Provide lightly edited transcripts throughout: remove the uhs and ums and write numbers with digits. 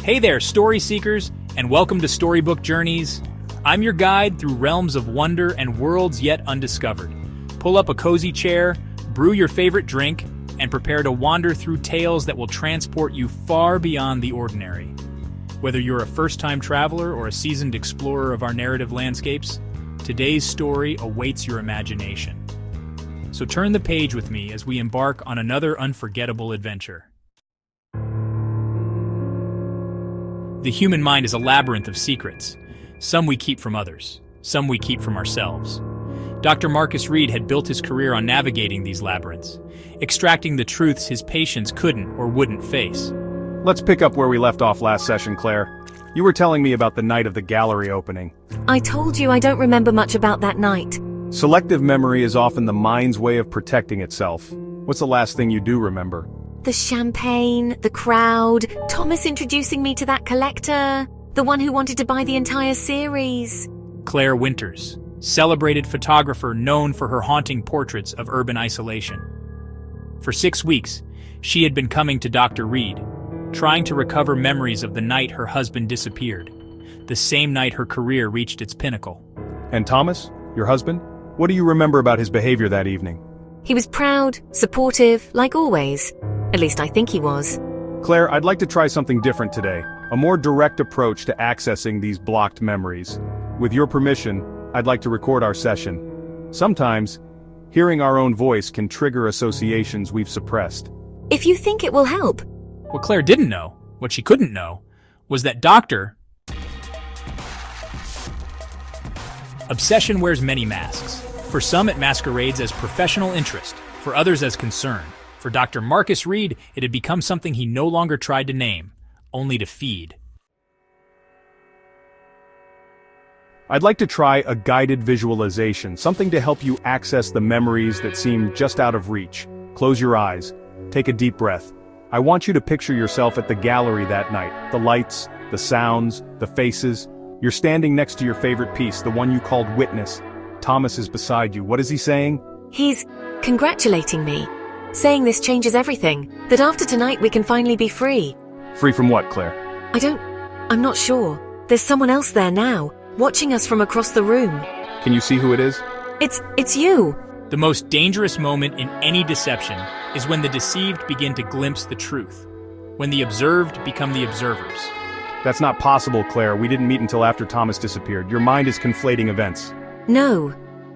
Hey there, story seekers, and welcome to Storybook Journeys. I'm your guide through realms of wonder and worlds yet undiscovered. Pull up a cozy chair, brew your favorite drink, and prepare to wander through tales that will transport you far beyond the ordinary. Whether you're a first-time traveler or a seasoned explorer of our narrative landscapes, today's story awaits your imagination. So turn the page with me as we embark on another unforgettable adventure. The human mind is a labyrinth of secrets. Some we keep from others, some we keep from ourselves. Dr. Marcus Reed had built his career on navigating these labyrinths, extracting the truths his patients couldn't or wouldn't face. Let's pick up where we left off last session, Claire. You were telling me about the night of the gallery opening. I told you I don't remember much about that night. Selective memory is often the mind's way of protecting itself. What's the last thing you do remember? The champagne, the crowd, Thomas introducing me to that collector, the one who wanted to buy the entire series. Claire Winters, celebrated photographer known for her haunting portraits of urban isolation. For 6 weeks, she had been coming to Dr. Reed, trying to recover memories of the night her husband disappeared, the same night her career reached its pinnacle. And Thomas, your husband? What do you remember about his behavior that evening? He was proud, supportive, like always. At least I think he was. Claire, I'd like to try something different today. A more direct approach to accessing these blocked memories. With your permission, I'd like to record our session. Sometimes, hearing our own voice can trigger associations we've suppressed. If you think it will help. What Claire didn't know, what she couldn't know, was that Dr. Obsession wears many masks. For some, it masquerades as professional interest. For others, as concern. For Dr. Marcus Reed, it had become something he no longer tried to name, only to feed. I'd like to try a guided visualization, something to help you access the memories that seem just out of reach. Close your eyes. Take a deep breath. I want you to picture yourself at the gallery that night. The lights, the sounds, the faces. You're standing next to your favorite piece, the one you called Witness. Thomas is beside you. What is he saying? He's congratulating me. Saying this changes everything, that after tonight we can finally be free. Free from what, Claire? I'm not sure. There's someone else there now, watching us from across the room. Can you see who it is? It's you. The most dangerous moment in any deception is when the deceived begin to glimpse the truth. When the observed become the observers. That's not possible, Claire. We didn't meet until after Thomas disappeared. Your mind is conflating events. No,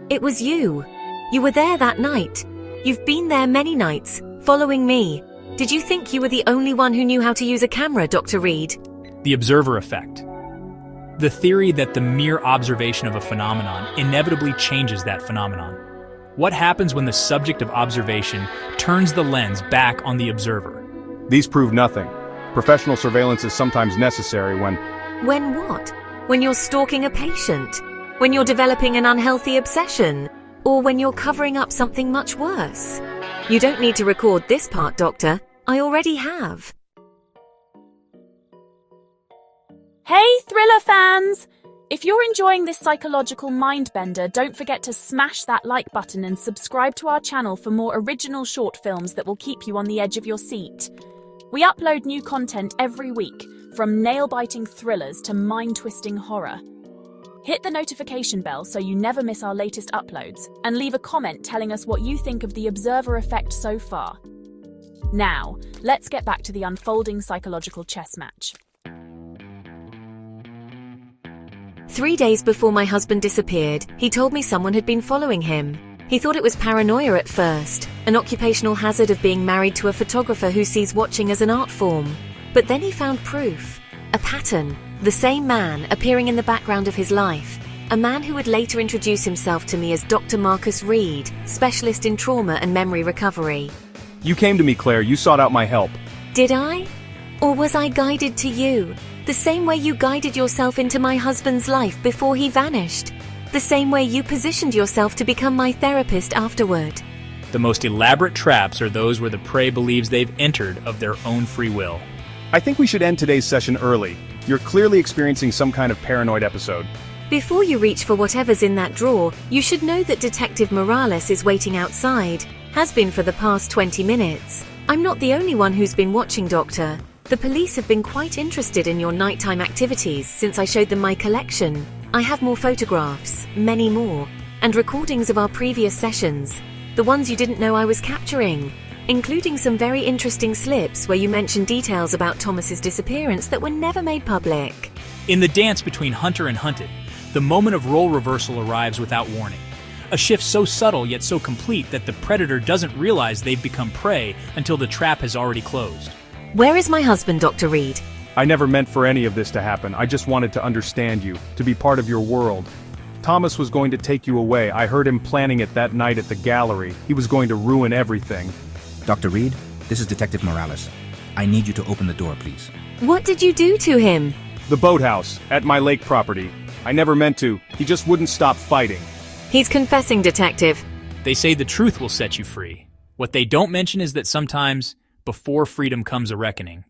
it was you. You were there that night. You've been there many nights, following me. Did you think you were the only one who knew how to use a camera, Dr. Reed? The observer effect. The theory that the mere observation of a phenomenon inevitably changes that phenomenon. What happens when the subject of observation turns the lens back on the observer? These prove nothing. Professional surveillance is sometimes necessary when... When what? When you're stalking a patient? When you're developing an unhealthy obsession? Or when you're covering up something much worse? You don't need to record this part, Doctor. I already have. Hey, thriller fans! If you're enjoying this psychological mind-bender, don't forget to smash that like button and subscribe to our channel for more original short films that will keep you on the edge of your seat. We upload new content every week, from nail-biting thrillers to mind-twisting horror. Hit the notification bell so you never miss our latest uploads, and leave a comment telling us what you think of the observer effect so far. Now, let's get back to the unfolding psychological chess match. 3 days before my husband disappeared, he told me someone had been following him. He thought it was paranoia at first, an occupational hazard of being married to a photographer who sees watching as an art form. But then he found proof, a pattern. The same man appearing in the background of his life, a man who would later introduce himself to me as Dr. Marcus Reed, specialist in trauma and memory recovery. You came to me, Claire. You sought out my help. Did I? Or was I guided to you? The same way you guided yourself into my husband's life before he vanished. The same way you positioned yourself to become my therapist afterward. The most elaborate traps are those where the prey believes they've entered of their own free will. I think we should end today's session early. You're clearly experiencing some kind of paranoid episode. Before you reach for whatever's in that drawer, you should know that Detective Morales is waiting outside, has been for the past 20 minutes. I'm not the only one who's been watching, Doctor. The police have been quite interested in your nighttime activities since I showed them my collection. I have more photographs, many more, and recordings of our previous sessions, the ones you didn't know I was capturing, including some very interesting slips where you mentioned details about Thomas's disappearance that were never made public. In the dance between hunter and hunted, the moment of role reversal arrives without warning. A shift so subtle yet so complete that the predator doesn't realize they've become prey until the trap has already closed. Where is my husband, Dr. Reed? I never meant for any of this to happen. I just wanted to understand you, to be part of your world. Thomas was going to take you away. I heard him planning it that night at the gallery. He was going to ruin everything. Dr. Reed, this is Detective Morales. I need you to open the door, please. What did you do to him? The boathouse, at my lake property. I never meant to. He just wouldn't stop fighting. He's confessing, Detective. They say the truth will set you free. What they don't mention is that sometimes, before freedom comes a reckoning.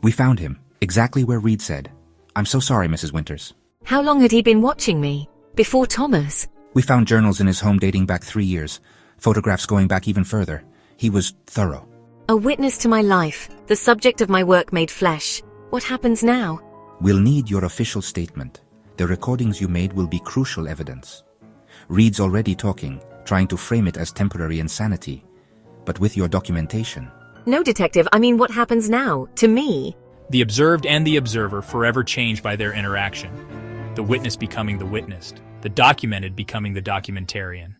We found him, exactly where Reed said. I'm so sorry, Mrs. Winters. How long had he been watching me? Before Thomas? We found journals in his home dating back 3 years, photographs going back even further. He was thorough. A witness to my life, the subject of my work made flesh. What happens now? We'll need your official statement. The recordings you made will be crucial evidence. Reed's already talking, trying to frame it as temporary insanity. But with your documentation... No, Detective, I mean what happens now, to me? The observed and the observer forever change by their interaction. The witness becoming the witnessed. The documented becoming the documentarian.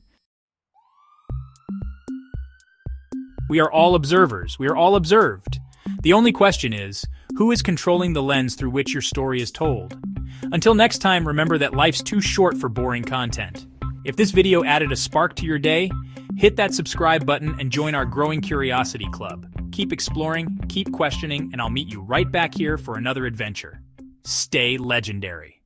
We are all observers. We are all observed. The only question is, who is controlling the lens through which your story is told? Until next time, remember that life's too short for boring content. If this video added a spark to your day, hit that subscribe button and join our growing curiosity club. Keep exploring, keep questioning, and I'll meet you right back here for another adventure. Stay legendary.